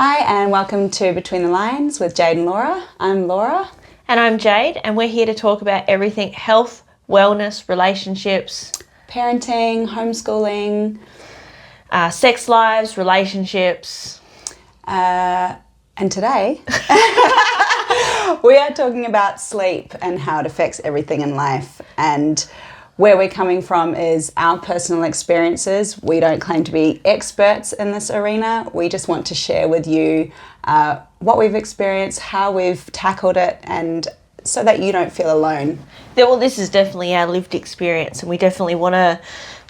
Hi and welcome to Between the Lines with Jade and Laura. I'm Laura. And I'm Jade, and we're here to talk about everything health, wellness, relationships, Parenting, homeschooling, sex lives, relationships. And today we are talking about sleep and how it affects everything in life. And where we're coming from is our personal experiences. We don't claim to be experts in this arena. We just want to share with you what we've experienced, how we've tackled it, and so that you don't feel alone. Well, this is definitely our lived experience, and we definitely want to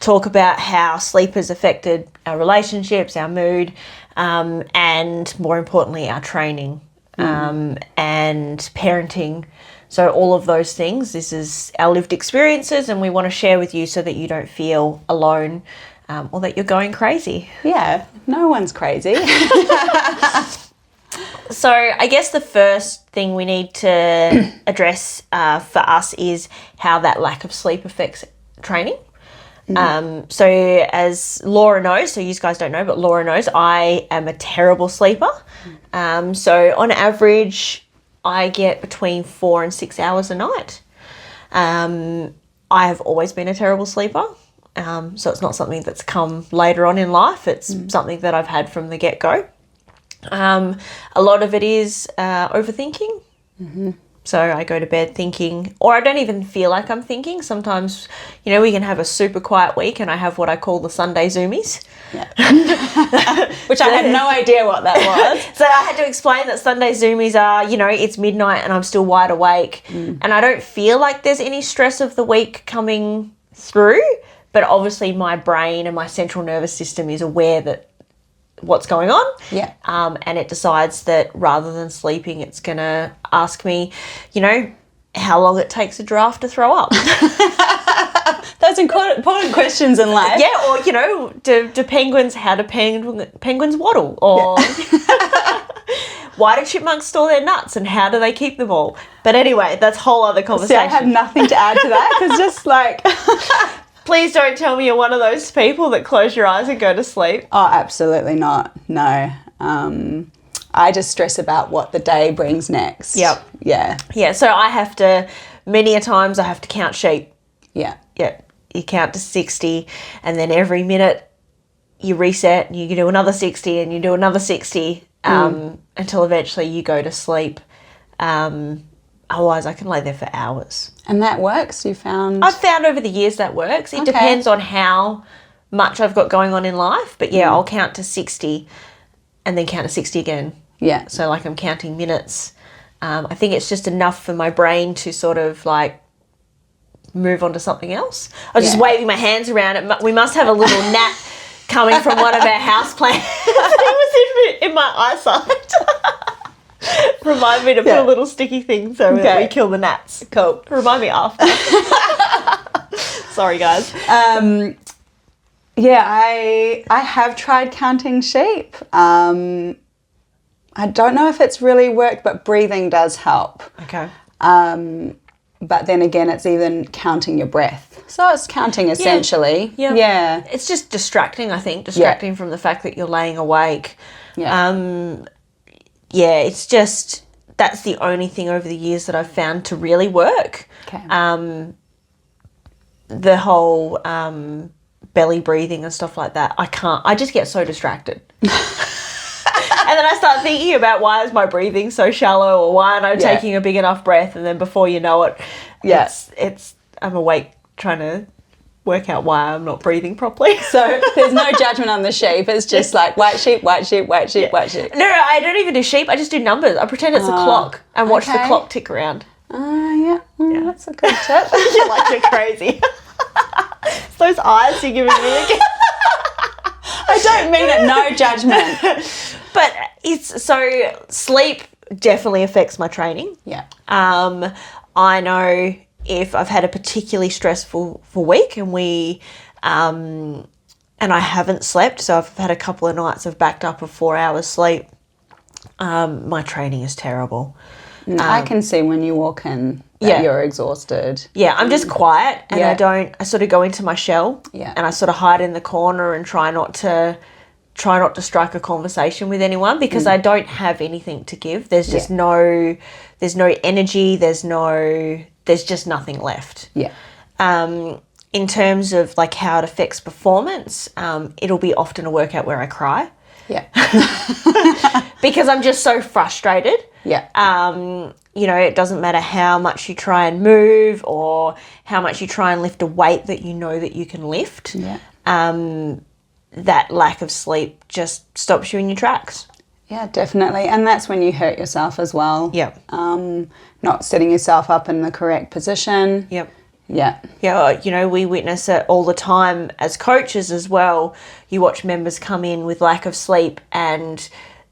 talk about how sleep has affected our relationships, our mood, and more importantly, our training and parenting. So all of those things, this is our lived experiences, and we want to share with you so that you don't feel alone or that you're going crazy. Yeah, no one's crazy. So I guess the first thing we need to address for us is how that lack of sleep affects training. So as Laura knows, so you guys don't know, but Laura knows, I am a terrible sleeper. So on average, I get between 4 and 6 hours a night. I have always been a terrible sleeper. So it's not something that's come later on in life. It's something that I've had from the get-go. A lot of it is overthinking. So I go to bed thinking, or I don't even feel like I'm thinking. Sometimes, you know, we can have a super quiet week and I have what I call the Sunday zoomies. Yeah. Which I had no idea what that was. So I had to explain that Sunday zoomies are, you know, it's midnight and I'm still wide awake and I don't feel like there's any stress of the week coming through, but obviously my brain and my central nervous system is aware that what's going on. Yeah. And it decides that rather than sleeping, it's going to ask me, you know, how long it takes a giraffe to throw up. Those important questions in life. Yeah, or, you know, how do penguins waddle? Or why do chipmunks store their nuts and how do they keep them all? But anyway, that's a whole other conversation. See, I have nothing to add to that because just like... Please don't tell me you're one of those people that close your eyes and go to sleep. Oh, absolutely not. No. I just stress about what the day brings next. Yep. Yeah. Yeah, so I have to, many a times I have to count sheep. Yeah. Yeah. You count to 60 and then every minute you reset and you do another 60 and you do another 60 until eventually you go to sleep. Otherwise I can lay there for hours. And that works, you found? I've found over the years that works. It depends on how much I've got going on in life. But yeah, I'll count to 60 and then count to 60 again. Yeah. So like I'm counting minutes. I think it's just enough for my brain to sort of like move on to something else. I was just waving my hands around it. We must have a little gnat coming from one of our house plants. It was in my eyesight. Remind me to put a little sticky thing so that we kill the gnats. Cool. Remind me after. Sorry, guys. Yeah, I have tried counting sheep. I don't know if it's really worked, but breathing does help. Okay. But then again, it's even counting your breath. So it's counting essentially. Yeah. It's just distracting, I think. Distracting from the fact that you're laying awake. Yeah. Yeah, it's just, that's the only thing over the years that I've found to really work. Okay. The whole belly breathing and stuff like that, I just get so distracted. And then I start thinking about why is my breathing so shallow or why aren't I taking a big enough breath? And then before you know it, I'm awake trying to work out why I'm not breathing properly. So there's no judgment on the sheep. It's just like white sheep, white sheep, white sheep, white sheep. No, I don't even do sheep. I just do numbers. I pretend it's a clock and watch the clock tick around. Yeah. That's a good tip. You're crazy. It's those eyes you're giving me again. I don't mean it. No judgment. But sleep definitely affects my training. Yeah. I know if I've had a particularly stressful week and I haven't slept, so I've had a couple of nights of backed up of 4 hours sleep, my training is terrible. I can see when you walk in that you're exhausted. Yeah, I'm just quiet and I sort of go into my shell and I sort of hide in the corner and try not to try not to strike a conversation with anyone because I don't have anything to give. There's just there's no energy. There's just nothing left. Yeah. In terms of like how it affects performance, it'll be often a workout where I cry. Yeah. Because I'm just so frustrated. Yeah. You know, it doesn't matter how much you try and move or how much you try and lift a weight that you know that you can lift. Yeah. That lack of sleep just stops you in your tracks. Yeah, definitely. And that's when you hurt yourself as well. Yep. Not setting yourself up in the correct position. Yep. Yeah. Yeah, you know, we witness it all the time as coaches as well. You watch members come in with lack of sleep, and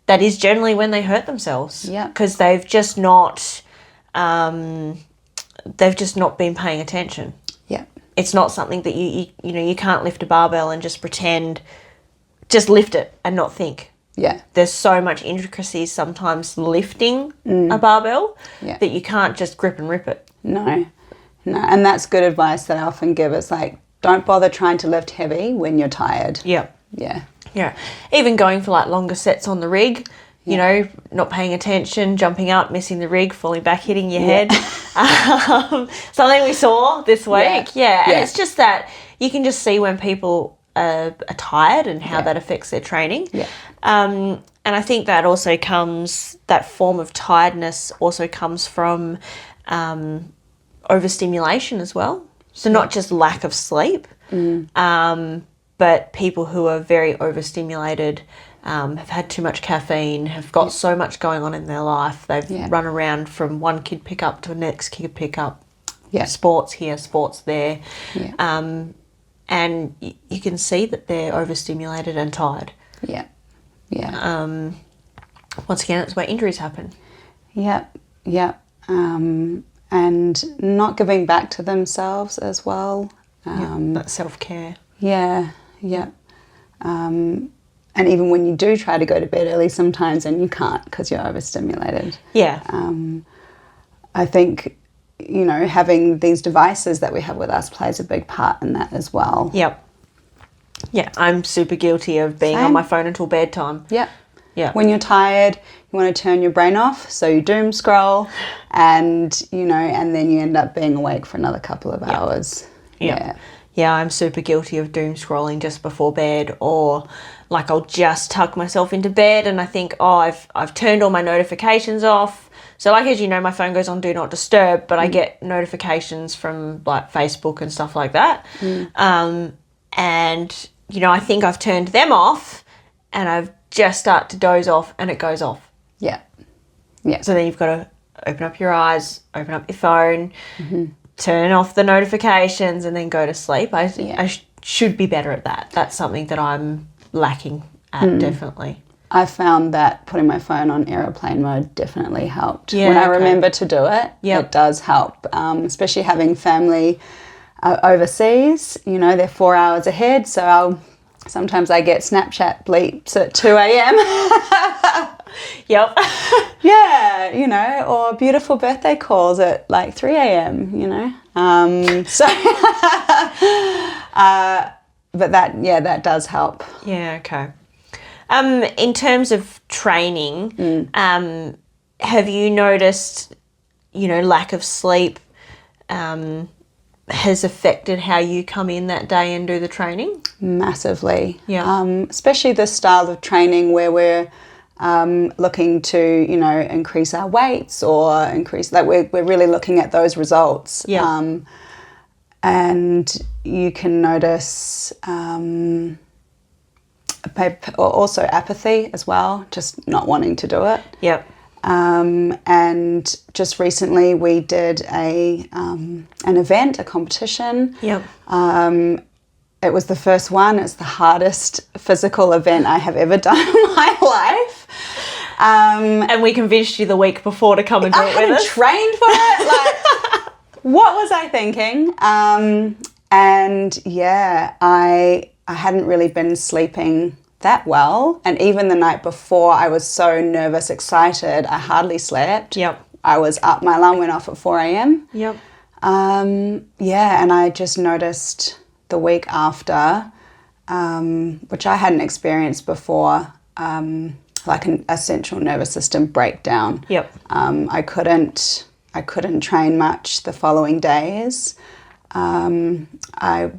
that is generally when they hurt themselves. Yeah. Because they've just not been paying attention. Yeah. It's not something that you can't lift a barbell and just pretend, just lift it and not think. Yeah. There's so much intricacies sometimes lifting a barbell that you can't just grip and rip it. No. And that's good advice that I often give. It's like, don't bother trying to lift heavy when you're tired. Yeah. Yeah. Yeah. Even going for like longer sets on the rig, you know, not paying attention, jumping up, missing the rig, falling back, hitting your head. Something we saw this week. Yeah. And it's just that you can just see when people are tired and how that affects their training. Yeah. And I think that also that form of tiredness also comes from overstimulation as well. So not just lack of sleep, but people who are very overstimulated, have had too much caffeine, have got so much going on in their life. They've run around from one kid pickup to the next kid pickup, sports here, sports there. Yeah. And you can see that they're overstimulated and tired. Yeah. Yeah. Once again, it's where injuries happen. Yeah. Yeah. And not giving back to themselves as well. That self-care. Yeah, yeah. And even when you do try to go to bed early sometimes and you can't because you're overstimulated. Yeah. I think, you know, having these devices that we have with us plays a big part in that as well. Yep. Yeah, I'm super guilty of being on my phone until bedtime. Yeah. Yeah. When you're tired, you want to turn your brain off, so you doom scroll, and you know, and then you end up being awake for another couple of hours. Yeah. Yeah, I'm super guilty of doom scrolling just before bed, or like I'll just tuck myself into bed and I think, oh, I've turned all my notifications off. So like, as you know, my phone goes on do not disturb, but I get notifications from like Facebook and stuff like that. And you know, I think I've turned them off and I've just start to doze off and it goes off. Yeah. Yeah. So then you've got to open up your eyes, open up your phone, turn off the notifications and then go to sleep. I should be better at that. That's something that I'm lacking at, definitely. I found that putting my phone on aeroplane mode definitely helped. Yeah, when I remember to do it, it does help, especially having family overseas. You know, they're 4 hours ahead, so sometimes I get Snapchat bleeps at 2 a.m. Yep. Yeah, you know, or beautiful birthday calls at like 3 a.m., you know. But that does help. Yeah, okay. In terms of training, have you noticed, you know, lack of sleep has affected how you come in that day and do the training? Massively. Yeah. Especially the style of training where we're looking to, you know, increase our weights or increase, like we're really looking at those results. Yeah. And you can notice also apathy as well, just not wanting to do it. Yep. And just recently we did an event, a competition. Yep. It was the first one. It's the hardest physical event I have ever done in my life. And we convinced you the week before to come and do it with us. I hadn't trained for it. Like, what was I thinking? And yeah, I hadn't really been sleeping that well. And even the night before, I was so nervous, excited, I hardly slept. Yep. I was up, my alarm went off at 4 a.m. Yep. Yeah, and I just noticed the week after, which I hadn't experienced before, like a central nervous system breakdown. Yep. I couldn't train much the following days. I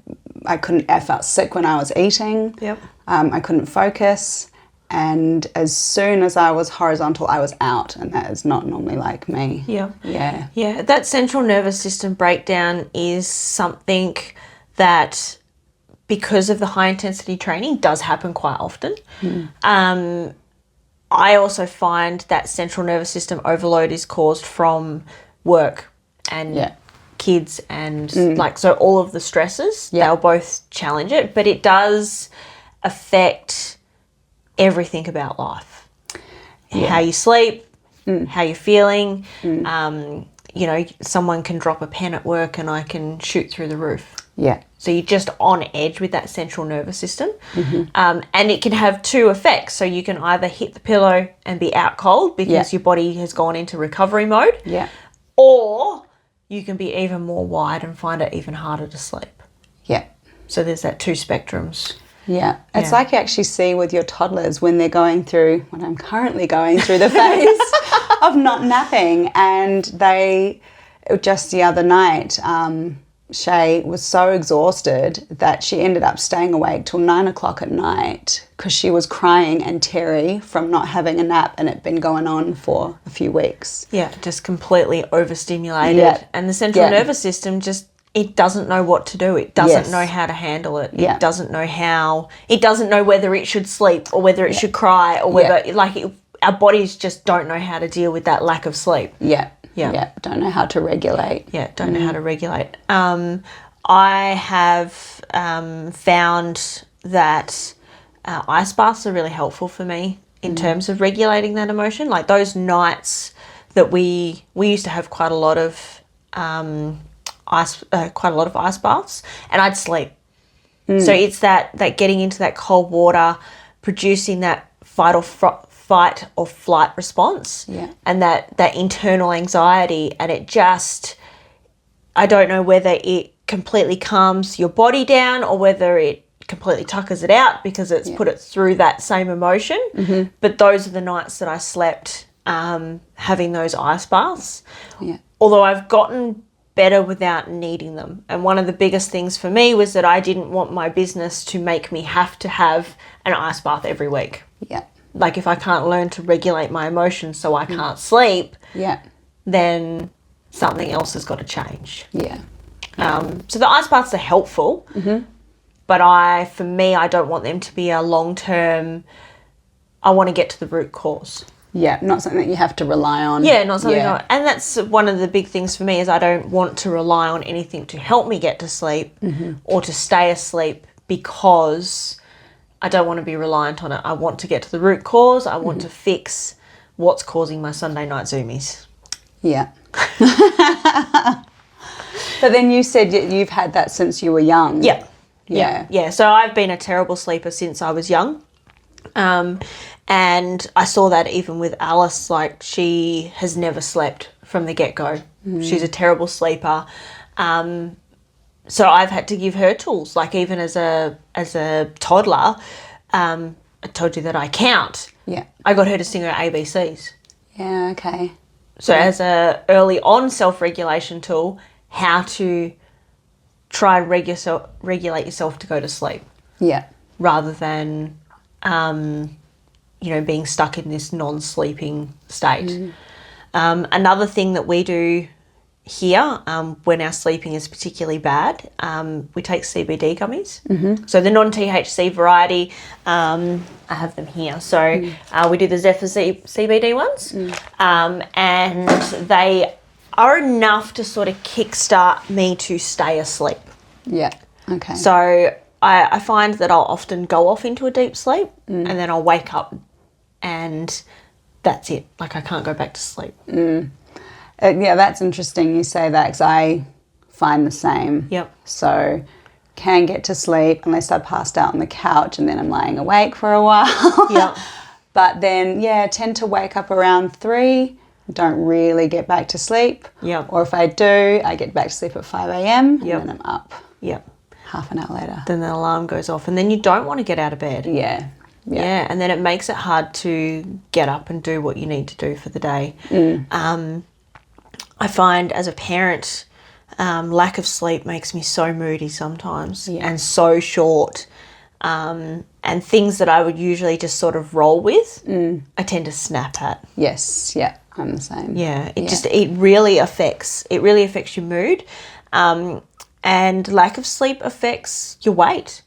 felt sick when I was eating. Yep. I couldn't focus, and as soon as I was horizontal, I was out, and that is not normally like me. Yeah. Yeah. Yeah. That central nervous system breakdown is something that, because of the high intensity training, does happen quite often. I also find that central nervous system overload is caused from work and kids and so all of the stresses, they'll both challenge it, but it does affect everything about life. How you sleep, how you're feeling. Someone can drop a pen at work and I can shoot through the roof. Yeah. So you're just on edge with that central nervous system. And it can have two effects. So you can either hit the pillow and be out cold because your body has gone into recovery mode. Yeah. Or you can be even more wide and find it even harder to sleep. Yeah. So there's that two spectrums. Yeah. It's like you actually see with your toddlers when they're going through, what I'm currently going through, the phase of not napping. And just the other night, Shay was so exhausted that she ended up staying awake till 9 o'clock at night because she was crying and teary from not having a nap, and it'd been going on for a few weeks. Yeah, just completely overstimulated. Yeah. And the central nervous system it doesn't know what to do. It doesn't know how to handle it. It doesn't know whether it should sleep or whether it should cry or whether, our bodies just don't know how to deal with that lack of sleep. Yeah. Don't know how to regulate. Yeah, don't know how to regulate. I have found that ice baths are really helpful for me in terms of regulating that emotion. Like those nights that we used to have quite a lot of ice baths, and I'd sleep. So it's that getting into that cold water, producing that fight or flight response, and that internal anxiety, and I don't know whether it completely calms your body down or whether it completely tuckers it out because it's put it through that same emotion. But those are the nights that I slept having those ice baths. Although I've gotten better without needing them, and one of the biggest things for me was that I didn't want my business to make me have to have an ice bath every week. Like if I can't learn to regulate my emotions so I can't sleep, then something else has got to change. So the ice baths are helpful, but for me, I don't want them to be a long-term, I want to get to the root cause. Not something that you have to rely on. Not something. And that's one of the big things for me is I don't want to rely on anything to help me get to sleep or to stay asleep because I don't want to be reliant on it. I want to get to the root cause. I want to fix what's causing my Sunday night zoomies. But then you said you've had that since you were young. Yeah. So I've been a terrible sleeper since I was young. And I saw that even with Alice, like she has never slept from the get-go. She's a terrible sleeper. So I've had to give her tools, like even as a toddler, I told you that I count. I got her to sing her ABCs. Okay. So as a early on self-regulation tool, how to try and regulate yourself to go to sleep. Rather than, being stuck in this non-sleeping state. Another thing that we do here, when our sleeping is particularly bad, we take CBD gummies. So the non-THC variety, I have them here. So we do the Zephyr CBD ones, and they are enough to sort of kickstart me to stay asleep. Okay. So I find that I'll often go off into a deep sleep and then I'll wake up and that's it. Like I can't go back to sleep. That's interesting you say that because I find the same. So can get to sleep unless I passed out on the couch and then I'm lying awake for a while. But then, tend to wake up around 3, don't really get back to sleep. Or if I do, I get back to sleep at 5 a.m. and then I'm up. half an hour later. then the alarm goes off, and then you don't want to get out of bed. Yeah. Yeah, and then it makes it hard to get up and do what you need to do for the day. I find as a parent, lack of sleep makes me so moody sometimes and so short. And things that I would usually just sort of roll with, I tend to snap at. Yes, yeah, I'm the same. Yeah, it really affects your mood. And lack of sleep affects your weight.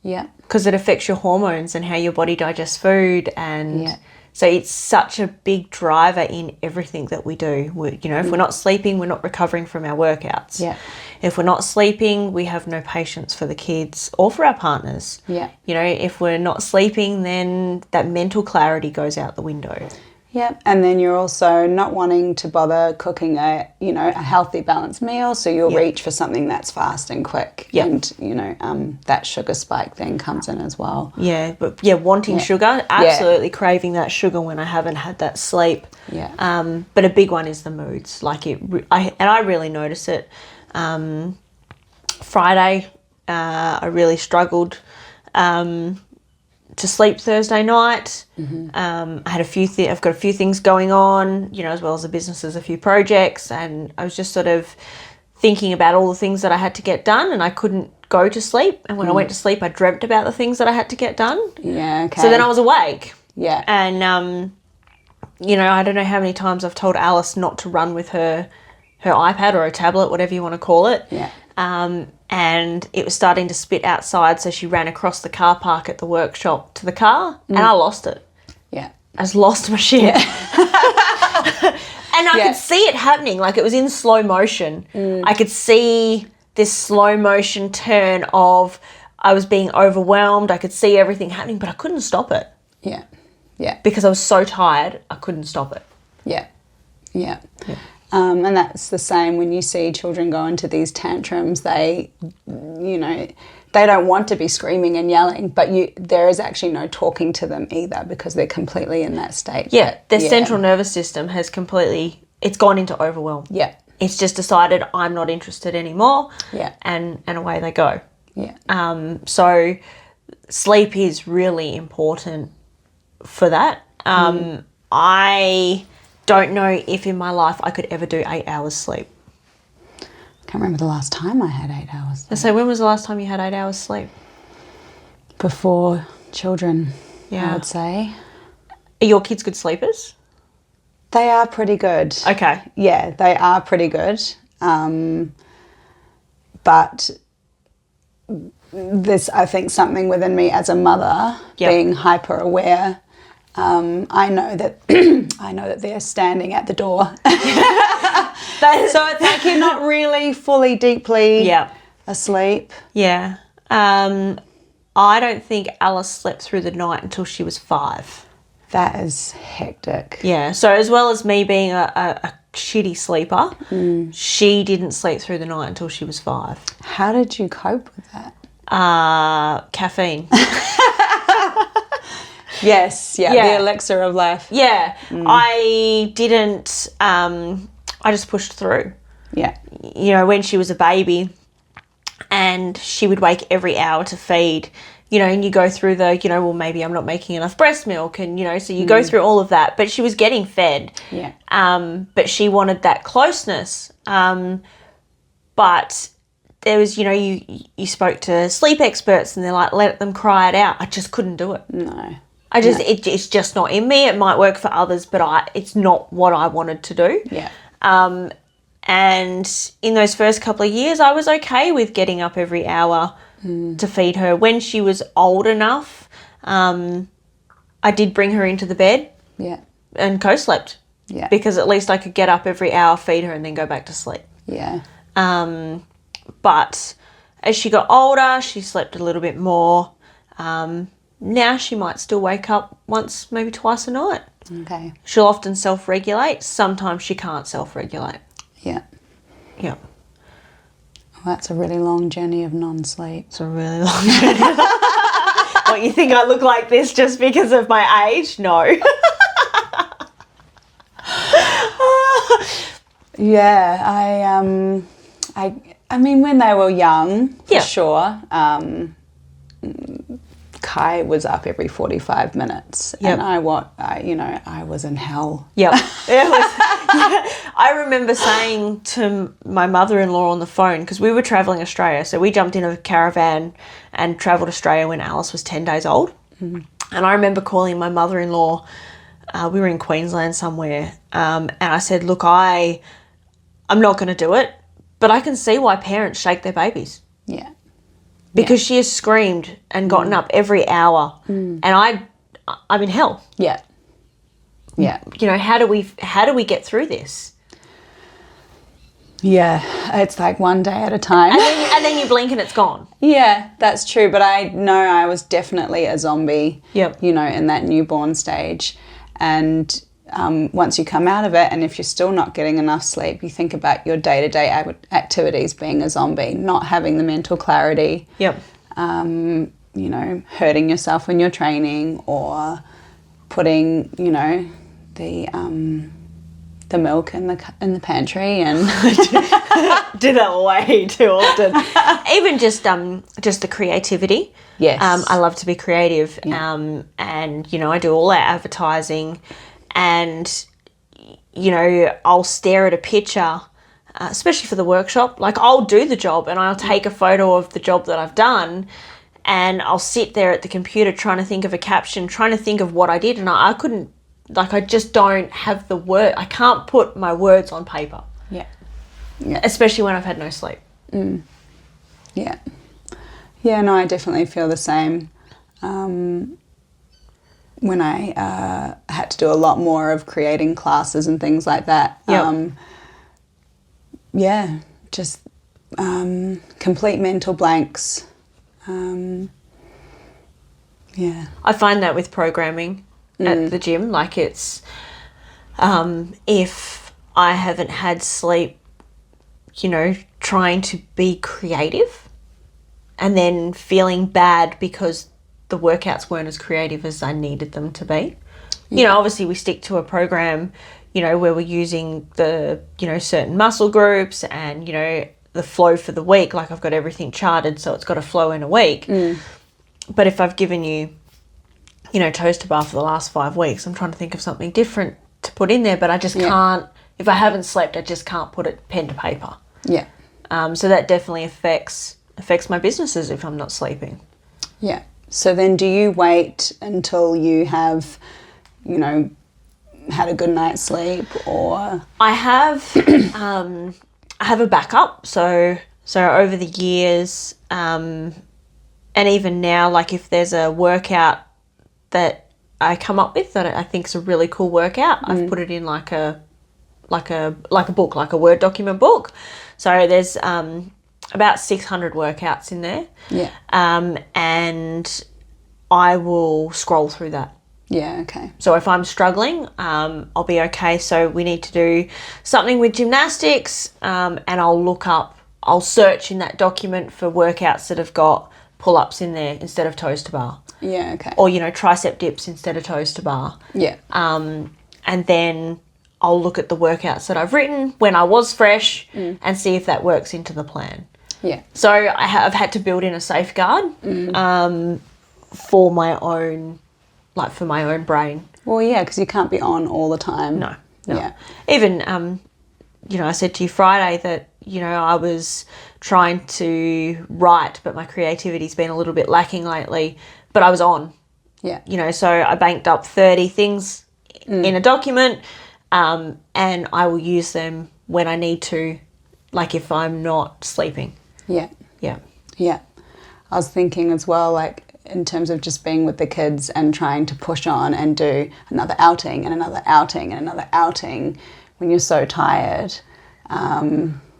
Yeah. Because it affects your hormones and how your body digests food, and so it's such a big driver in everything that we do. If we're not sleeping, we're not recovering from our workouts. Yeah. If we're not sleeping, we have no patience for the kids or for our partners. Yeah. If we're not sleeping, then that mental clarity goes out the window. Yeah, and then you're also not wanting to bother cooking a healthy, balanced meal, so you'll reach for something that's fast and quick. Yep. And, that sugar spike then comes in as well. Yeah, but wanting sugar, absolutely craving that sugar when I haven't had that sleep. Yeah. But a big one is the moods. I really notice it. Friday, I really struggled to sleep Thursday night. I had I've got a few things going on, as well as the businesses, a few projects, and I was just sort of thinking about all the things that I had to get done, and I couldn't go to sleep. And when I went to sleep, I dreamt about the things that I had to get done. Yeah, okay. So then I was awake. Yeah. And, I don't know how many times I've told Alice not to run with her iPad or a tablet, whatever you want to call it. Yeah. And it was starting to spit outside, so she ran across the car park at the workshop to the car, and I lost it. Yeah. I just lost my shit. Yeah. And I could see it happening, like it was in slow motion. I could see this slow motion turn of I was being overwhelmed. I could see everything happening, but I couldn't stop it. Yeah. Yeah. Because I was so tired, I couldn't stop it. Yeah. Yeah. And that's the same when you see children go into these tantrums. They don't want to be screaming and yelling, but there is actually no talking to them either because they're completely in that state. Yeah, their central nervous system has it's gone into overwhelm. Yeah. It's just decided I'm not interested anymore. Yeah. And away they go. Yeah. So sleep is really important for that. I don't know if in my life I could ever do 8 hours sleep. I can't remember the last time I had 8 hours sleep. So when was the last time you had 8 hours sleep? Before children, Yeah. I would say. Are your kids good sleepers? They are pretty good. Okay. Yeah, they are pretty good. But there's, I think, something within me as a mother being hyper aware. I know that they're standing at the door. So it's like you're not really fully deeply asleep. Yeah. I don't think Alice slept through the night until she was 5. That is hectic. Yeah. So as well as me being a shitty sleeper, she didn't sleep through the night until she was 5. How did you cope with that? Caffeine. Yes, the elixir of life. Yeah. I didn't, I just pushed through. Yeah. When she was a baby and she would wake every hour to feed, and you go through the, well, maybe I'm not making enough breast milk and, so you go through all of that, but she was getting fed. Yeah. But she wanted that closeness. But there was, you spoke to sleep experts and they're like, let them cry it out. I just couldn't do it. No. It's just not in me. It might work for others, but it's not what I wanted to do. Yeah. And in those first couple of years, I was okay with getting up every hour to feed her. When she was old enough, I did bring her into the bed and co-slept. Yeah. Because at least I could get up every hour, feed her, and then go back to sleep. Yeah. But as she got older, she slept a little bit more. Now she might still wake up once, maybe twice a night. Okay. She'll often self-regulate. Sometimes she can't self-regulate. Yeah. Yeah. Well, that's a really long journey of non-sleep. It's a really long journey. What, you think I look like this just because of my age? No. Yeah, I mean, when they were young, for Yeah. sure. Kai was up every 45 minutes, Yep. and I was in hell. Yep. I remember saying to my mother-in-law on the phone, because we were travelling Australia, so we jumped in a caravan and travelled Australia when Alice was 10 days old. Mm-hmm. And I remember calling my mother-in-law, we were in Queensland somewhere, and I said, look, I'm not going to do it, but I can see why parents shake their babies. Yeah. Because she has screamed and gotten up every hour, and I'm in hell. Yeah. Yeah. You know, how do we get through this? Yeah, it's like one day at a time. And then you blink and it's gone. Yeah, that's true. But I know I was definitely a zombie, Yep. you know, in that newborn stage. And once you come out of it, and if you're still not getting enough sleep, you think about your day-to-day activities being a zombie, not having the mental clarity. Yep. You know, hurting yourself when you're training, or putting, you know, the milk in the pantry, and Do that way too often. Even just the creativity. Yes. I love to be creative. Yeah. And you know, I do all that advertising, and you know, I'll stare at a picture, especially for the workshop. Like, I'll do the job and I'll take a photo of the job that I've done, and I'll sit there at the computer trying to think of a caption, trying to think of what I did, and I couldn't, like, I just don't have the word. I can't put my words on paper. yeah, yeah, Especially when I've had no sleep. yeah, yeah. No, I definitely feel the same. When I had to do a lot more of creating classes and things like that. Yep. Yeah, just complete mental blanks. Yeah. I find that with programming at the gym, like, it's if I haven't had sleep, you know, trying to be creative and then feeling bad because the workouts weren't as creative as I needed them to be. You know, obviously we stick to a program, you know, where we're using the, you know, certain muscle groups and, you know, the flow for the week. Like, I've got everything charted, so it's got to flow in a week. But if I've given you, you know, toaster bar for the last 5 weeks, I'm trying to think of something different to put in there, but I just can't. If I haven't slept, I just can't put it pen to paper. Yeah. So that definitely affects my businesses if I'm not sleeping. Yeah. So then do you wait until you have, you know, had a good night's sleep, or? I have a backup. So over the years, and even now, like, if there's a workout that I come up with that I think is a really cool workout, I've put it in like a book, like a Word document book. So there's about 600 workouts in there. Yeah. And I will scroll through that. Yeah, okay. So if I'm struggling, I'll be okay. So we need to do something with gymnastics, and I'll search in that document for workouts that have got pull-ups in there instead of toaster bar. Yeah, okay. Or, you know, tricep dips instead of toaster bar. Yeah. And then I'll look at the workouts that I've written when I was fresh and see if that works into the plan. Yeah. So I've had to build in a safeguard for my own, like, for my own brain. Well, yeah, because you can't be on all the time. No. Yeah. Even, you know, I said to you Friday that, you know, I was trying to write, but my creativity's been a little bit lacking lately, but I was on. Yeah. You know, so I banked up 30 things in a document, and I will use them when I need to, like, if I'm not sleeping. Yeah. Yeah. Yeah. I was thinking as well, like, in terms of just being with the kids and trying to push on and do another outing and another outing and another outing when you're so tired.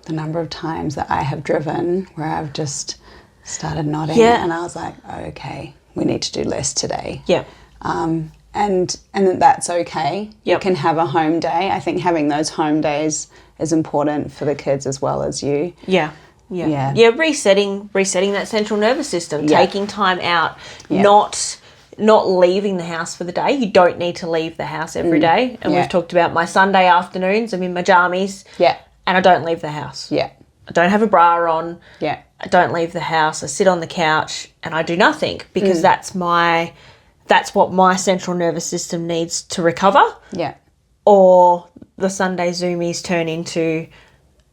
The number of times that I have driven where I've just started nodding and I was like, oh, okay, we need to do less today. Yeah. And that's okay. Yep. You can have a home day. I think having those home days is important for the kids as well as you. Yeah. Resetting that central nervous system, taking time out, not leaving the house for the day. You don't need to leave the house every day. And we've talked about my Sunday afternoons. I'm in my jammies. Yeah. And I don't leave the house. Yeah. I don't have a bra on. Yeah. I don't leave the house. I sit on the couch and I do nothing because that's what my central nervous system needs to recover. Yeah. Or the Sunday zoomies turn into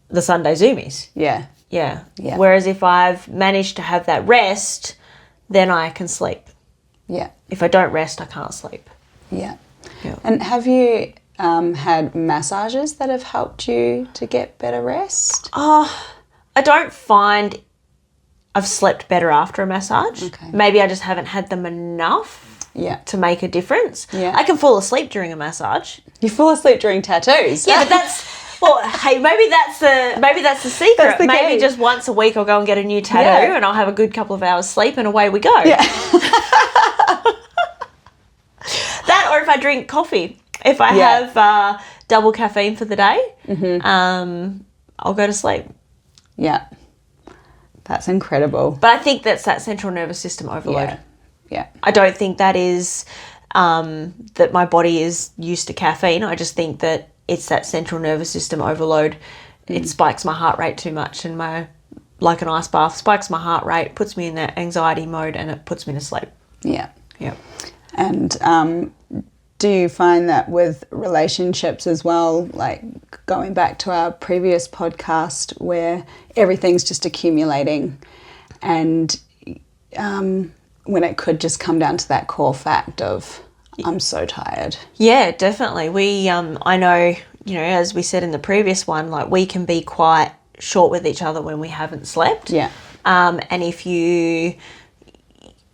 the Sunday zoomies. Yeah. Yeah. Yeah. Whereas if I've managed to have that rest, then I can sleep. Yeah. If I don't rest, I can't sleep. Yeah. Yeah. And have you had massages that have helped you to get better rest? Oh, I don't find I've slept better after a massage. Okay. Maybe I just haven't had them enough to make a difference. Yeah. I can fall asleep during a massage. You fall asleep during tattoos. Yeah, but that's well, hey, maybe that's the secret. That's the maybe key. just once a week I'll go and get a new tattoo and I'll have a good couple of hours sleep and away we go. Yeah. That, or if I drink coffee, if I have double caffeine for the day, I'll go to sleep. Yeah. That's incredible. But I think that's that central nervous system overload. Yeah. I don't think that is that my body is used to caffeine. I just think that it's that central nervous system overload. It spikes my heart rate too much, and like an ice bath spikes my heart rate, puts me in that anxiety mode, and it puts me to sleep. Yeah. Yeah. And do you find that with relationships as well, like going back to our previous podcast where everything's just accumulating and when it could just come down to that core fact of I'm so tired. Yeah, definitely. We I know, as we said in the previous one, like we can be quite short with each other when we haven't slept. Yeah. And if you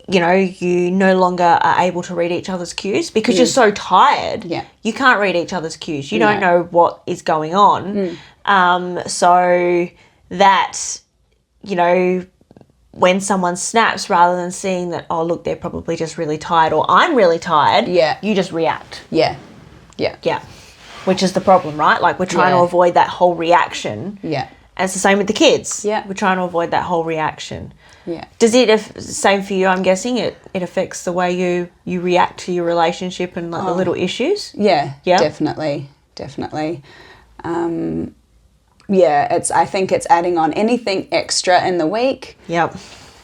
no longer are able to read each other's cues because you're so tired. Yeah. You can't read each other's cues. You don't know what is going on. So that, when someone snaps, rather than seeing that, oh, look, they're probably just really tired or I'm really tired, you just react. Yeah. Yeah. Yeah. Which is the problem, right? Like we're trying to avoid that whole reaction. Yeah. And it's the same with the kids. Yeah. We're trying to avoid that whole reaction. Yeah. Does it, same for you, I'm guessing, it affects the way you react to your relationship and like the little issues? Yeah, definitely. I think it's adding on anything extra in the week. Yep.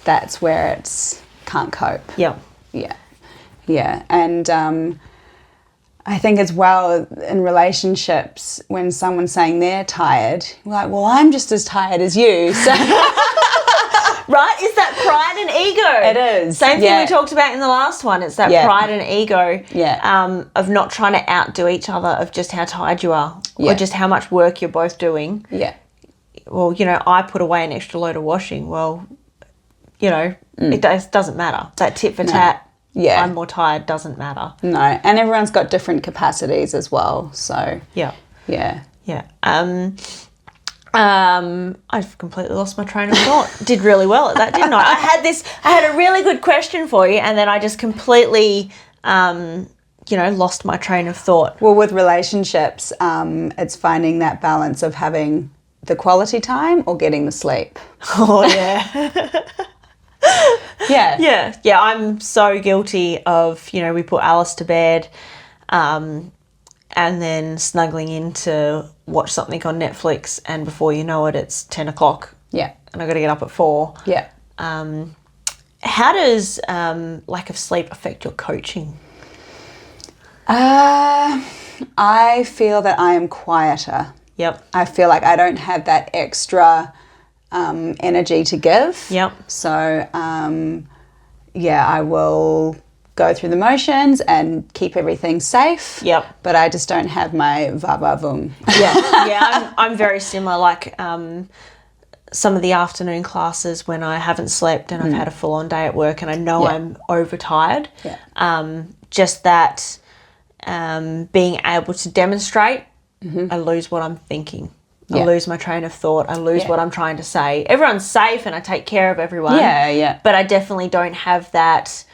That's where it's can't cope. Yep. Yeah. And I think as well in relationships, when someone's saying they're tired, you're like, well, I'm just as tired as you. So right? It's that pride and ego. It is. Same thing we talked about in the last one. It's that pride and ego of not trying to outdo each other, of just how tired you are or just how much work you're both doing. Yeah. Well, I put away an extra load of washing. Well, it doesn't matter. That tit for tat, I'm more tired, doesn't matter. No, and everyone's got different capacities as well. So Yeah. I've completely lost my train of thought. Did really well at that, didn't I? I had a really good question for you, and then I just completely, lost my train of thought. Well, with relationships, it's finding that balance of having the quality time or getting the sleep. Oh, yeah. Yeah, I'm so guilty of, we put Alice to bed, and then snuggling in to watch something on Netflix, and before you know it, it's 10 o'clock. Yeah. And I've got to get up at 4. Yeah. How does lack of sleep affect your coaching? I feel that I am quieter. Yep. I feel like I don't have that extra energy to give. Yep. So, I will go through the motions and keep everything safe. Yep. But I just don't have my va-va-voom. Yeah, I'm very similar. Like some of the afternoon classes when I haven't slept and I've had a full-on day at work and I know I'm overtired. Yeah. Just that being able to demonstrate, I lose what I'm thinking. I lose my train of thought. I lose what I'm trying to say. Everyone's safe and I take care of everyone. Yeah. But I definitely don't have that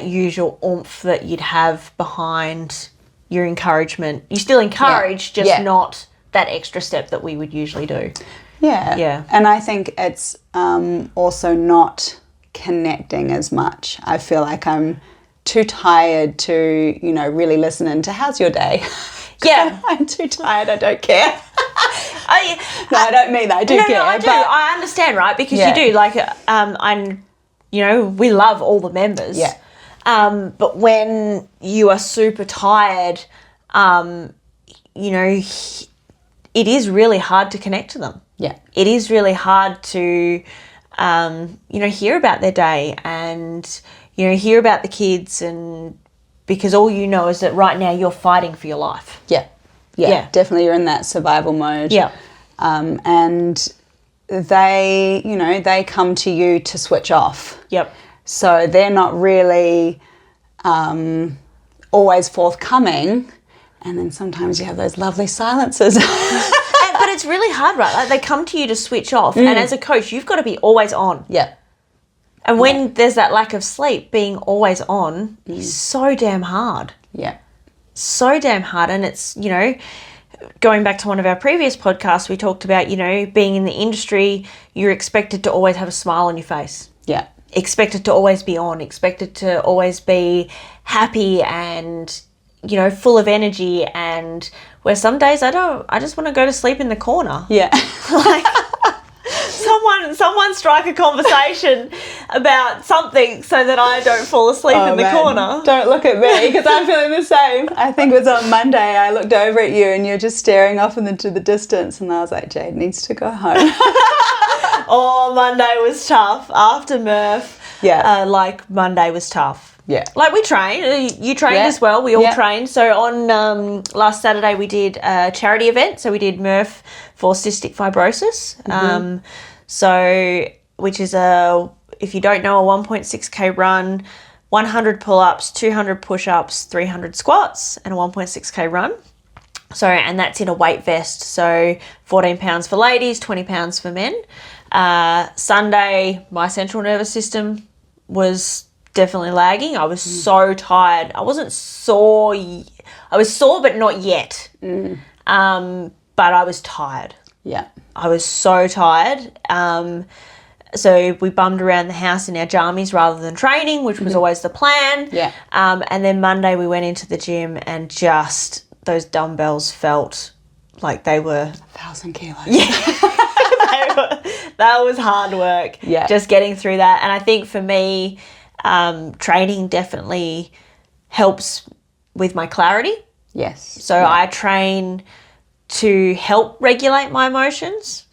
usual oomph that you'd have behind your encouragement. You still encourage, just not that extra step that we would usually do. Yeah. And I think it's also not connecting as much. I feel like I'm too tired to, really listen into how's your day? Yeah. I'm too tired, I don't care. I, No, I don't mean that. I do care. No, I do. But I understand, right? Because Yeah. you do. Like, we love all the members. Yeah. But when you are super tired, it is really hard to connect to them. Yeah. It is really hard to, hear about their day and, hear about the kids, and because all you know is that right now you're fighting for your life. Yeah. Yeah. Definitely you're in that survival mode. Yeah. And they come to you to switch off. Yep. So they're not really always forthcoming. And then sometimes you have those lovely silences. But it's really hard, right? Like, they come to you to switch off. And as a coach, you've got to be always on. Yeah. And when there's that lack of sleep, being always on is so damn hard. Yeah. So damn hard. And it's, going back to one of our previous podcasts, we talked about, being in the industry, you're expected to always have a smile on your face. Yeah. Expected to always be on, expected to always be happy and, full of energy. And where some days I just want to go to sleep in the corner. Yeah. Like, someone strike a conversation about something so that I don't fall asleep in the corner. Don't look at me, because I'm feeling the same. I think it was on Monday I looked over at you and you're just staring off into the distance, and I was like, Jade needs to go home. Oh, Monday was tough. After Murph, Monday was tough. Yeah. Like, we trained. You trained as well. We all trained. So on last Saturday we did a charity event. So we did Murph for cystic fibrosis. Which is if you don't know, a 1.6K run, 100 pull-ups, 200 push-ups, 300 squats, and a 1.6K run. So, and that's in a weight vest. So 14 pounds for ladies, 20 pounds for men. Sunday, my central nervous system was definitely lagging. I was so tired. I wasn't sore. I was sore, but not yet. But I was tired. Yeah. I was so tired. So we bummed around the house in our jammies rather than training, which was always the plan. Yeah. And then Monday we went into the gym, and just those dumbbells felt like they were 1,000 kilos. Yeah. That was hard work. Yeah. Just getting through that. And I think for me, training definitely helps with my clarity. Yes. So I train to help regulate my emotions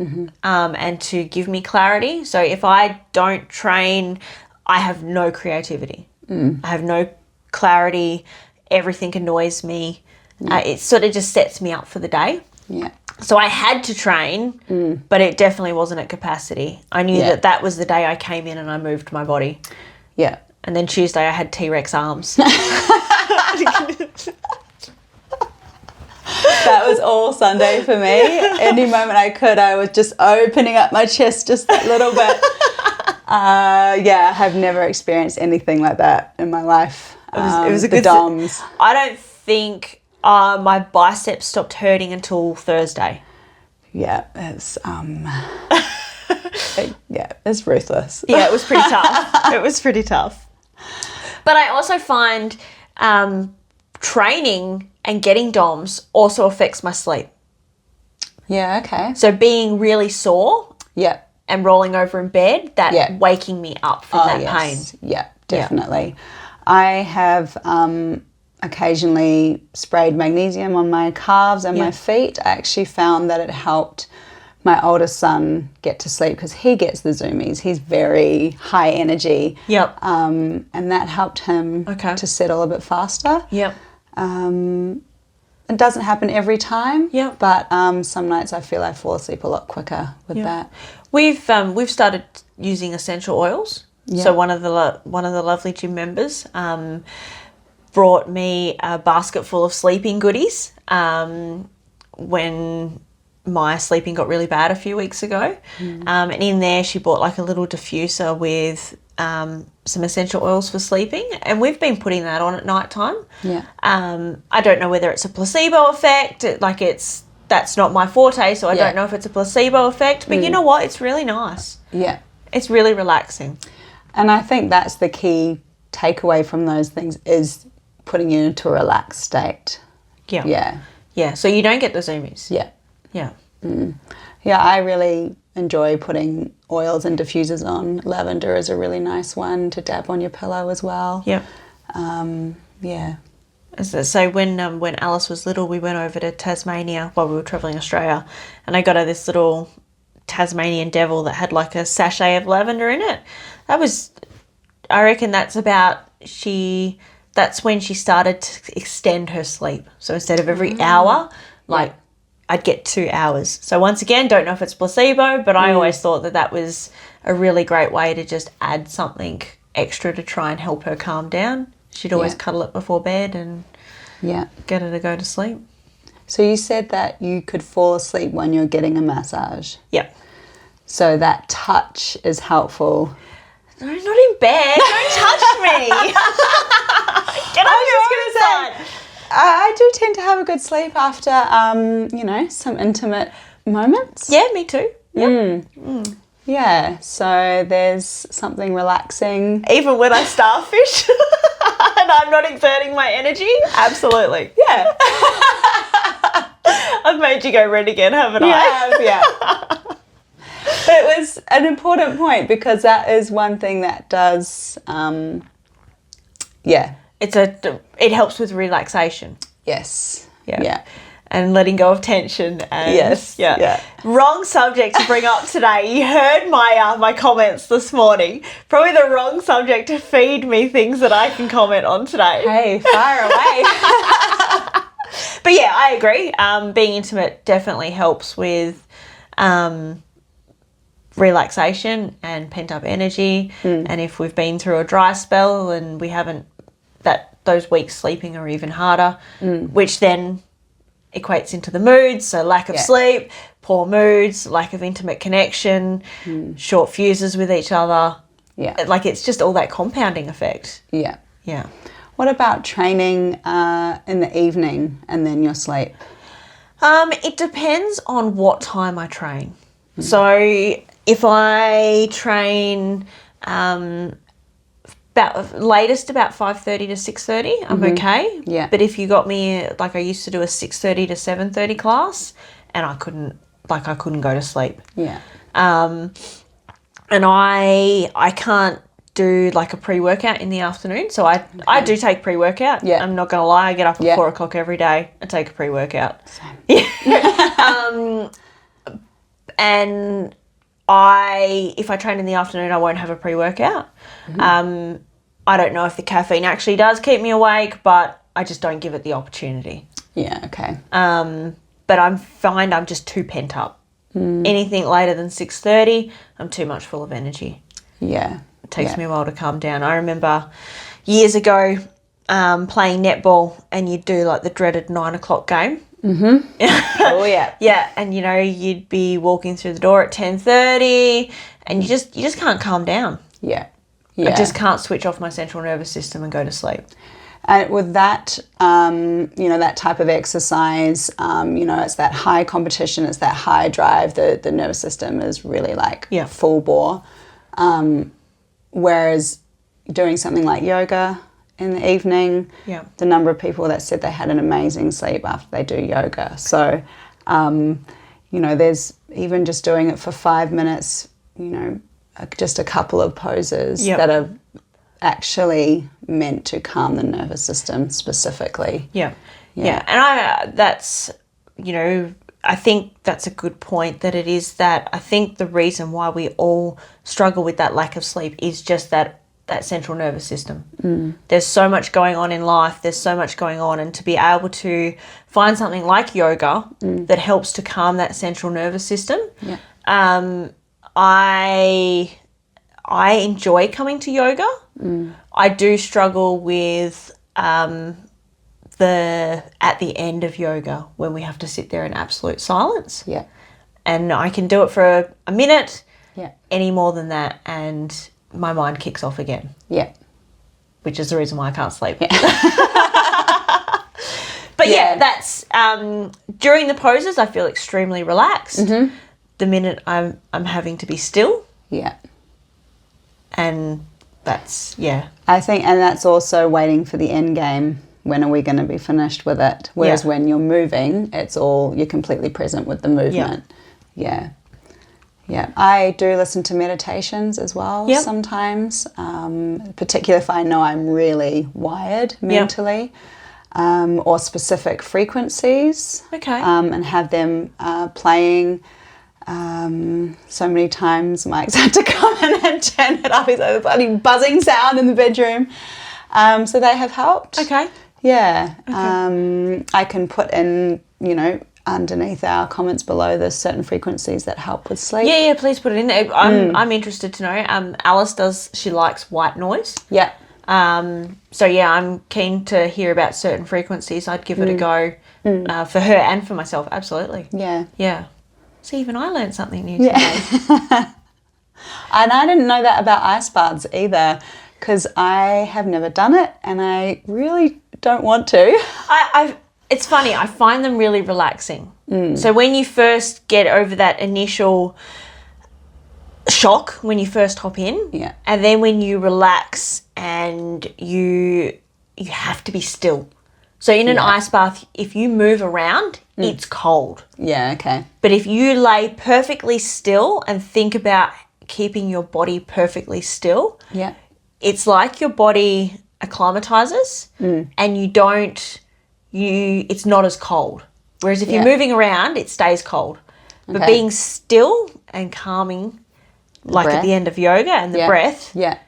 and to give me clarity. So if I don't train, I have no creativity. I have no clarity. Everything annoys me. It sort of just sets me up for the day. Yeah. So I had to train, but it definitely wasn't at capacity. I knew that was the day I came in and I moved my body. Yeah. And then Tuesday I had T-Rex arms. That was all Sunday for me. Any moment I could, I was just opening up my chest just a little bit. I have never experienced anything like that in my life. It was a good DOMS. I don't think my biceps stopped hurting until Thursday. Yeah, it's it's ruthless. Yeah, it was pretty tough. It was pretty tough. But I also find training and getting DOMS also affects my sleep. Yeah, okay. So being really sore Yeah. and rolling over in bed, waking me up from that pain. Yeah, definitely. I have occasionally sprayed magnesium on my calves and my feet. I actually found that it helped my oldest son get to sleep because he gets the zoomies. He's very high energy. Yep. And that helped him to settle a bit faster. Yep. It doesn't happen every time. Yep. But some nights I feel I fall asleep a lot quicker with that. We've started using essential oils. Yeah. So one of the lovely gym members brought me a basket full of sleeping goodies when my sleeping got really bad a few weeks ago. And in there she bought like a little diffuser with some essential oils for sleeping, and we've been putting that on at night time. Yeah. I don't know whether it's a placebo effect, that's not my forte, so I don't know if it's a placebo effect, but you know what? It's really nice. Yeah. It's really relaxing. And I think that's the key takeaway from those things is putting you into a relaxed state. Yeah. Yeah. Yeah, so you don't get the zoomies. Yeah. Yeah. Yeah, I really enjoy putting oils and diffusers on. Lavender is a really nice one to dab on your pillow as well. Yeah. Yeah. So when Alice was little, we went over to Tasmania while we were travelling Australia, and I got her this little Tasmanian devil that had like a sachet of lavender in it. I reckon that's when she started to extend her sleep. So instead of every hour, like I'd get 2 hours. So once again, don't know if it's placebo, but I always thought that was a really great way to just add something extra to try and help her calm down. She'd always cuddle it before bed and get her to go to sleep. So you said that you could fall asleep when you're getting a massage. Yep. So that touch is helpful. No, not in bed. Don't touch me. Get off your own side. I do tend to have a good sleep after, some intimate moments. Yeah, me too. Yep. Yeah, so there's something relaxing. Even when I starfish and I'm not exerting my energy, absolutely. Yeah. I've made you go red again, haven't I? Yeah. But it was an important point because that is one thing that does, It helps with relaxation. Yes. Yeah. And letting go of tension. And Yes. Yeah. Wrong subject to bring up today. You heard my comments this morning. Probably the wrong subject to feed me things that I can comment on today. Hey, fire away. But yeah, I agree. Being intimate definitely helps with relaxation and pent up energy. And if we've been through a dry spell and we haven't, those weeks sleeping are even harder, which then equates into the moods. So lack of sleep, poor moods, lack of intimate connection, short fuses with each other. Yeah. Like it's just all that compounding effect. Yeah. Yeah. What about training in the evening and then your sleep? It depends on what time I train. So if I train latest about 5:30 to 6:30, I'm okay. Yeah. But if you got me, like I used to do a 6:30 to 7:30 class, and I couldn't go to sleep. Yeah. And I can't do like a pre-workout in the afternoon. So I do take pre-workout. Yeah. I'm not going to lie. I get up at 4 o'clock every day and take a pre-workout. Same. Yeah. And if I train in the afternoon, I won't have a pre-workout. I don't know if the caffeine actually does keep me awake, but I just don't give it the opportunity. Yeah, okay. But I'm just too pent up. Anything later than 6:30, I'm too much full of energy. Yeah. It takes me a while to calm down. I remember years ago playing netball, and you'd do like the dreaded 9 o'clock game. Oh, yeah. Yeah, and you'd be walking through the door at 10:30, and you just can't calm down. Yeah. Yeah. I just can't switch off my central nervous system and go to sleep. And with that, that type of exercise, it's that high competition, it's that high drive, the nervous system is really like full bore. Whereas doing something like yoga in the evening, the number of people that said they had an amazing sleep after they do yoga. So, there's even just doing it for 5 minutes, just a couple of poses that are actually meant to calm the nervous system specifically. Yeah. And I think that's a good point, that it is that I think the reason why we all struggle with that lack of sleep is just that central nervous system. There's so much going on in life, there's so much going on, and to be able to find something like yoga that helps to calm that central nervous system. I enjoy coming to yoga. I do struggle with at the end of yoga when we have to sit there in absolute silence. Yeah. And I can do it for a minute. Yeah. Any more than that, and my mind kicks off again. Yeah. Which is the reason why I can't sleep. Yeah. But that's during the poses I feel extremely relaxed. The minute I'm having to be still. Yeah. And that's I think, and that's also waiting for the end game when are we going to be finished with it? Whereas when you're moving, you're completely present with the movement. Yeah. I do listen to meditations as well sometimes, particularly if I know I'm really wired mentally, or specific frequencies. Okay. And have them playing. So many times Mike's had to come in and turn it off. He's like a bloody buzzing sound in the bedroom. So they have helped. Okay. Yeah. Okay. I can put in, underneath our comments below, there's certain frequencies that help with sleep. Yeah, please put it in there. I'm interested to know. Alice she likes white noise. Yeah. So I'm keen to hear about certain frequencies. I'd give it a go for her and for myself. Absolutely. Yeah. Yeah. See, even I learned something new today. And I didn't know that about ice baths either, because I have never done it and I really don't want to. It's funny, I find them really relaxing. So when you first get over that initial shock, when you first hop in, and then when you relax and you have to be still. So in an ice bath, if you move around, it's cold. Yeah, okay. But if you lay perfectly still and think about keeping your body perfectly still, it's like your body acclimatizes and it's not as cold. Whereas if you're moving around, it stays cold. But being still and calming, like at the end of yoga and the breath, it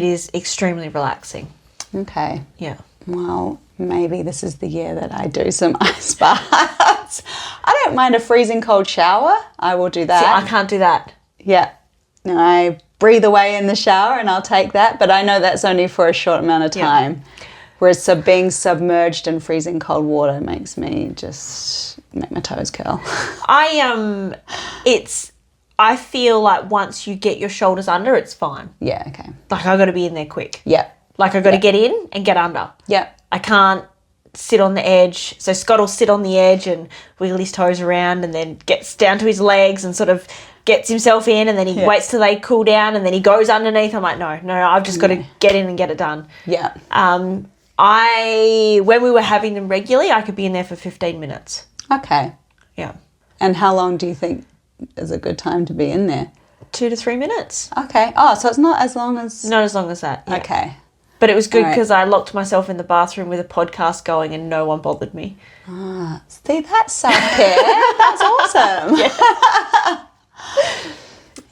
is extremely relaxing. Okay. Yeah. Well, maybe this is the year that I do some ice baths. I don't mind a freezing cold shower. I will do that. See, I can't do that. Yeah. And I breathe away in the shower and I'll take that, but I know that's only for a short amount of time. Yeah. Whereas being submerged in freezing cold water makes me just make my toes curl. I feel like once you get your shoulders under, it's fine. Yeah, okay. Like I got to be in there quick. Yeah. Like I got to get in and get under. Yeah. I can't sit on the edge. So Scott will sit on the edge and wiggle his toes around and then gets down to his legs and sort of gets himself in, and then he waits till they cool down and then he goes underneath. I'm like, no, I've just got to get in and get it done. Yeah. When we were having them regularly, I could be in there for 15 minutes. Okay. Yeah. And how long do you think is a good time to be in there? 2 to 3 minutes. Okay. Oh, so it's not as long as... Not as long as that. Yeah. Okay. But it was good because I locked myself in the bathroom with a podcast going and no one bothered me. Ah, see, that's self-care. That's awesome. Yeah.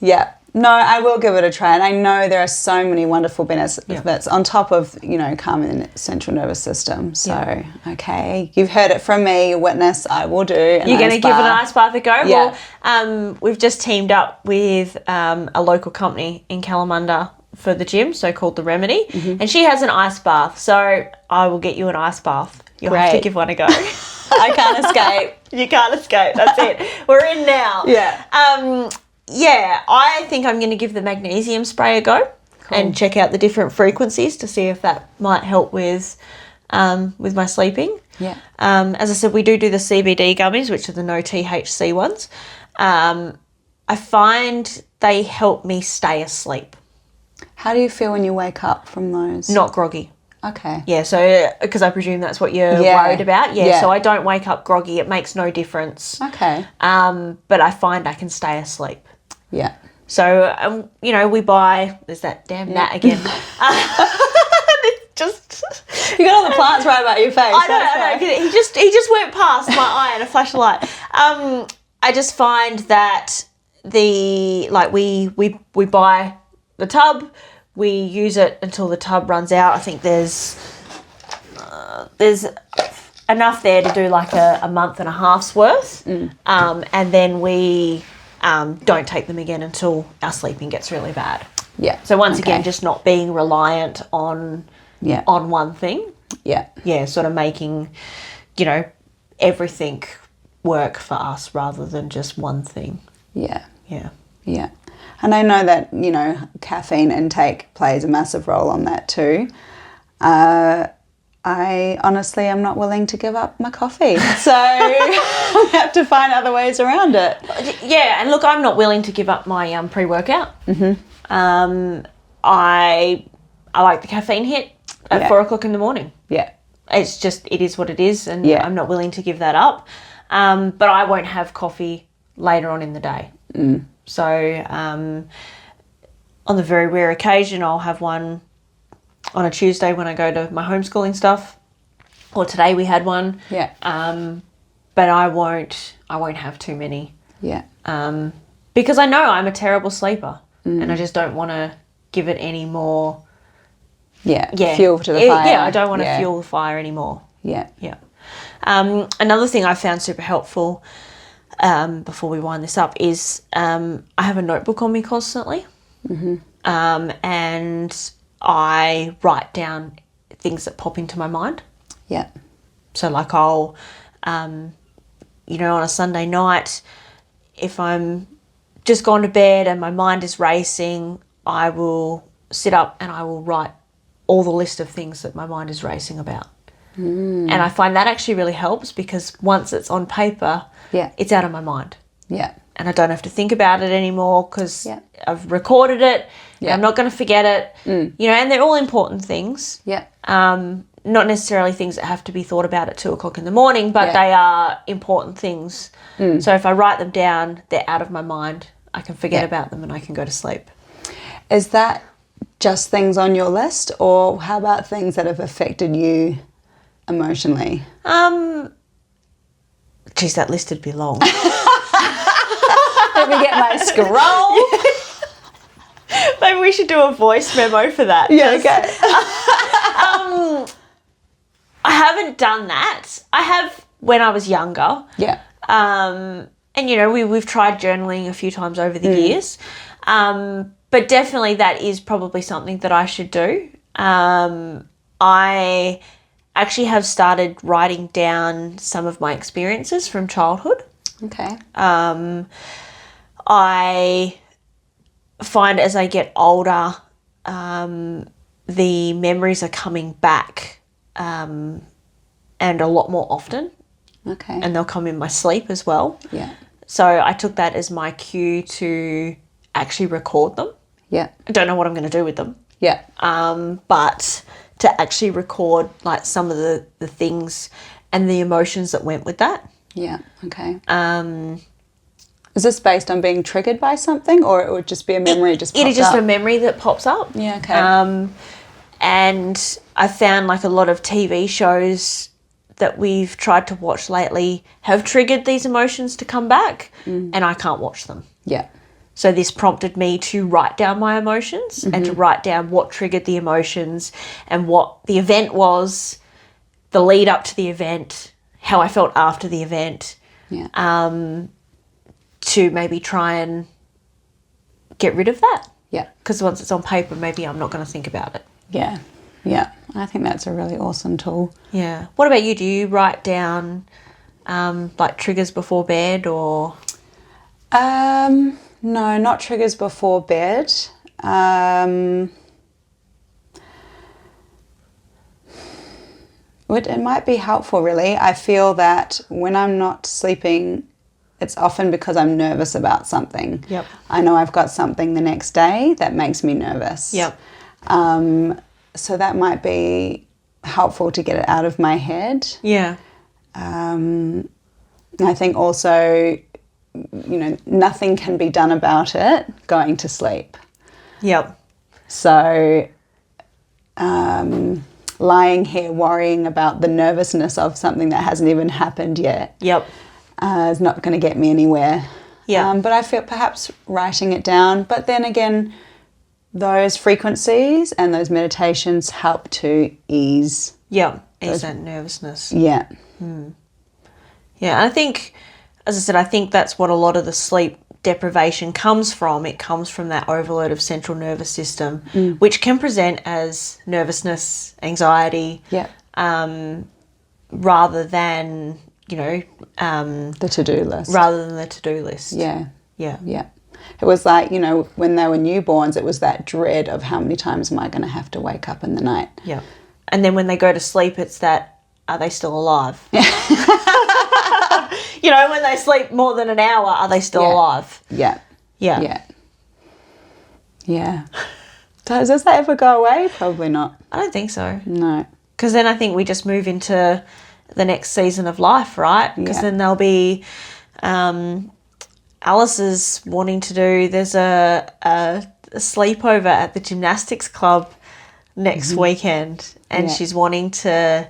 Yeah. No, I will give it a try. And I know there are so many wonderful benefits on top of, calming the central nervous system. So, okay. You've heard it from me, witness, I will do an You're going to give an ice bath a go? Yeah. Well, we've just teamed up with a local company in Kalamunda for the gym, so called The Remedy. Mm-hmm. And she has an ice bath. So I will get you an ice bath. You'll have to give one a go. I can't escape. You can't escape. That's it. We're in now. Yeah. Yeah, I think I'm going to give the magnesium spray a go and check out the different frequencies to see if that might help with my sleeping. Yeah. As I said, we do the CBD gummies, which are the no THC ones. I find they help me stay asleep. How do you feel when you wake up from those? Not groggy. Okay. Yeah, so because I presume that's what you're worried about. Yeah, so I don't wake up groggy. It makes no difference. Okay. But I find I can stay asleep. Yeah. So, we buy... There's that damn gnat again. Just... You got all the plants right about your face. I know. He just went past my eye and a flash of light. I just find that we buy the tub, we use it until the tub runs out. I think there's enough there to do like a month and a half's worth. And then we... don't take them again until our sleeping gets really bad. Yeah. So once again, just not being reliant on one thing. Yeah. Yeah, sort of making, everything work for us rather than just one thing. Yeah. Yeah. Yeah. And I know that, caffeine intake plays a massive role on that too. I honestly am not willing to give up my coffee. So I have to find other ways around it. Yeah, and look, I'm not willing to give up my pre-workout. Mm-hmm. I like the caffeine hit at 4 o'clock in the morning. Yeah. It's just, it is what it is, and Yeah. I'm not willing to give that up. But I won't have coffee later on in the day. So on the very rare occasion, I'll have one on a Tuesday when I go to my homeschooling stuff, or today we had one. Yeah. But I won't have too many. Yeah. Because I know I'm a terrible sleeper, and I just don't want to give it any more. Yeah. Fuel to the fire. Yeah, I don't want to fuel the fire anymore. Yeah. Yeah. Another thing I found super helpful, before we wind this up, is I have a notebook on me constantly, and I write down things that pop into my mind. Yeah. So like I'll, on a Sunday night, if I'm just gone to bed and my mind is racing, I will sit up and I will write all the list of things that my mind is racing about. And I find that actually really helps, because once it's on paper, it's out of my mind. Yeah. And I don't have to think about it anymore, because Yeah. I've recorded it. Yeah. I'm not going to forget it. And they're all important things. Yeah. Not necessarily things that have to be thought about at 2:00 in the morning, but they are important things. So if I write them down, they're out of my mind. I can forget about them and I can go to sleep. Is that just things on your list, or how about things that have affected you emotionally? Geez, that list would be long. Let me get my scroll. Maybe we should do a voice memo for that. Yeah, okay. I haven't done that. I have when I was younger. Yeah. And, we've tried journaling a few times over the years. But definitely that is probably something that I should do. I actually have started writing down some of my experiences from childhood. Okay. I find as I get older, the memories are coming back, and a lot more often. Okay. And they'll come in my sleep as well. Yeah. So I took that as my cue to actually record them. Yeah. I don't know what I'm going to do with them. Yeah. But to actually record like some of the things and the emotions that went with that. Yeah. Okay. Is this based on being triggered by something, or it would just be a memory just pops up? It is just a memory that pops up. Yeah, okay. And I found like a lot of TV shows that we've tried to watch lately have triggered these emotions to come back, and I can't watch them. Yeah. So this prompted me to write down my emotions and to write down what triggered the emotions and what the event was, the lead up to the event, how I felt after the event, Yeah. to maybe try and get rid of that. Yeah. Because once it's on paper, maybe I'm not going to think about it. Yeah. Yeah. I think that's a really awesome tool. Yeah. What about you? Do you write down like triggers before bed or? No, not triggers before bed. It might be helpful, really. I feel that when I'm not sleeping, it's often because I'm nervous about something. Yep. I know I've got something the next day that makes me nervous. Yep. So that might be helpful to get it out of my head. Yeah. I think also, nothing can be done about it going to sleep. Yep. So lying here worrying about the nervousness of something that hasn't even happened yet Yep. is not going to get me anywhere. Yeah. But I feel perhaps writing it down. But then again, those frequencies and those meditations help to ease. Yep. Ease that nervousness. Yeah. Yeah, I think, as I said, I think that's what a lot of the sleep deprivation comes from. It comes from that overload of central nervous system, which can present as nervousness, anxiety, rather than, The to-do list. rather than the to-do list. Yeah. Yeah. Yeah. It was like, when they were newborns, it was that dread of how many times am I going to have to wake up in the night? Yeah. And then when they go to sleep, it's that, are they still alive? When they sleep more than an hour, are they still alive? Yeah. Yeah. Yeah. Yeah. Does that ever go away? Probably not. I don't think so. No. because then I think we just move into the next season of life, right? Because then there'll be Alice is wanting to do, there's a sleepover at the gymnastics club next weekend, and she's wanting to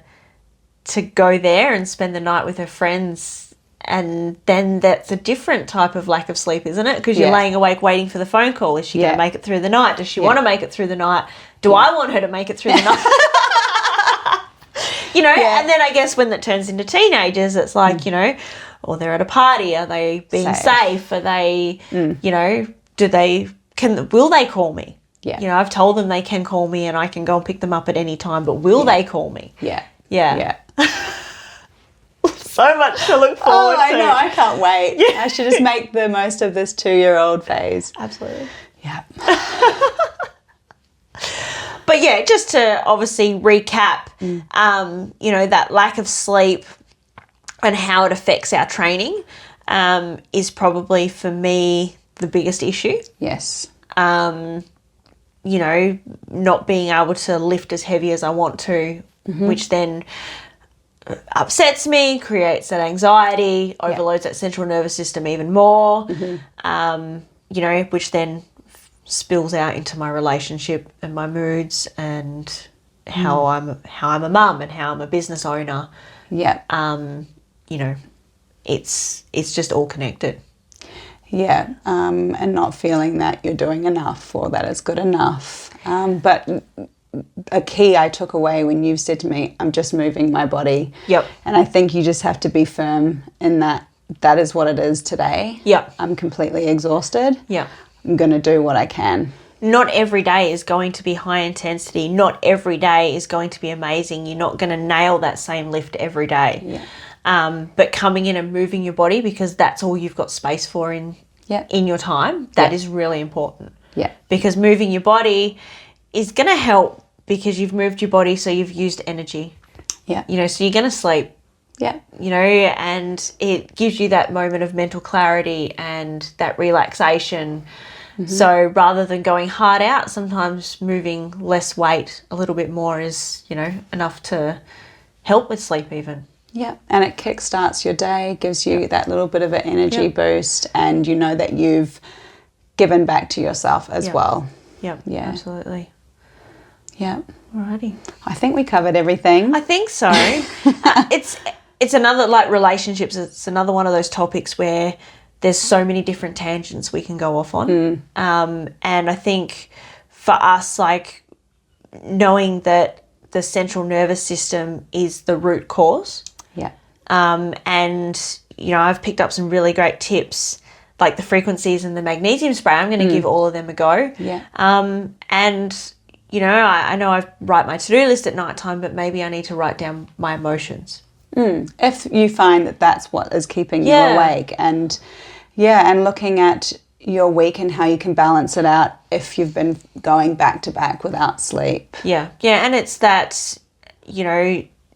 go there and spend the night with her friends, and then that's a different type of lack of sleep, isn't it? Because you're laying awake waiting for the phone call. Is she going to make it through the night? Does she want to make it through the night? Do I want her to make it through the night? And then I guess when that turns into teenagers, it's like, or they're at a party, are they being safe? Are they, will they call me? Yeah. I've told them they can call me and I can go and pick them up at any time, but will they call me? Yeah. So much to look forward to. I know, I can't wait. I should just make the most of this 2-year-old phase. Absolutely. Yeah. But yeah, just to obviously recap, that lack of sleep and how it affects our training is probably, for me, the biggest issue. Yes. Not being able to lift as heavy as I want to, which then upsets me, creates that anxiety, overloads that central nervous system even more, which then spills out into my relationship and my moods and how I'm a mum and how I'm a business owner. Yeah. It's just all connected. Yeah, and not feeling that you're doing enough or that it's good enough. But a key I took away when you said to me, I'm just moving my body. Yep. And I think you just have to be firm in that is what it is today. Yep. I'm completely exhausted. Yep. I'm going to do what I can. Not every day is going to be high intensity. Not every day is going to be amazing. You're not going to nail that same lift every day. Yeah. But coming in and moving your body, because that's all you've got space for in your time, that is really important. Yeah. Because moving your body is going to help, because you've moved your body, so you've used energy. Yeah. So you're going to sleep. Yeah. And it gives you that moment of mental clarity and that relaxation. So rather than going hard out, sometimes moving less weight a little bit more is, enough to help with sleep even. Yeah, and it kickstarts your day, gives you that little bit of an energy boost, and you know that you've given back to yourself as well. Yep, Yeah. absolutely. Yeah. Alrighty. I think we covered everything. I think so. It's another, like relationships, it's another one of those topics where there's so many different tangents we can go off on. And I think for us, like, knowing that the central nervous system is the root cause. Yeah. And, I've picked up some really great tips, like the frequencies and the magnesium spray. I'm going to give all of them a go. Yeah. And, I know I write my to-do list at night time, but maybe I need to write down my emotions. If you find that that's what is keeping you awake, and looking at your week and how you can balance it out if you've been going back to back without sleep. Yeah, and it's that,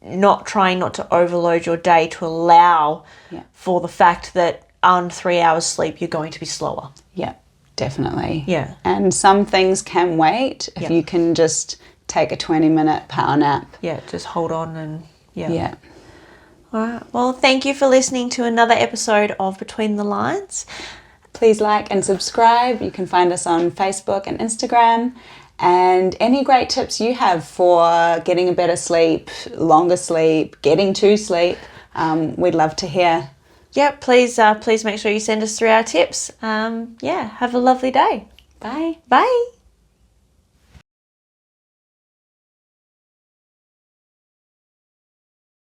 not trying not to overload your day to allow for the fact that on 3 hours sleep you're going to be slower. Yeah, definitely. Yeah. And some things can wait if you can just take a 20-minute power nap. Yeah, just hold on and Yeah. All right. Well, thank you for listening to another episode of Between the Lines. Please like and subscribe. You can find us on Facebook and Instagram. And any great tips you have for getting a better sleep, longer sleep, getting to sleep, we'd love to hear. Yeah, please make sure you send us through our tips. Have a lovely day. Bye. Bye.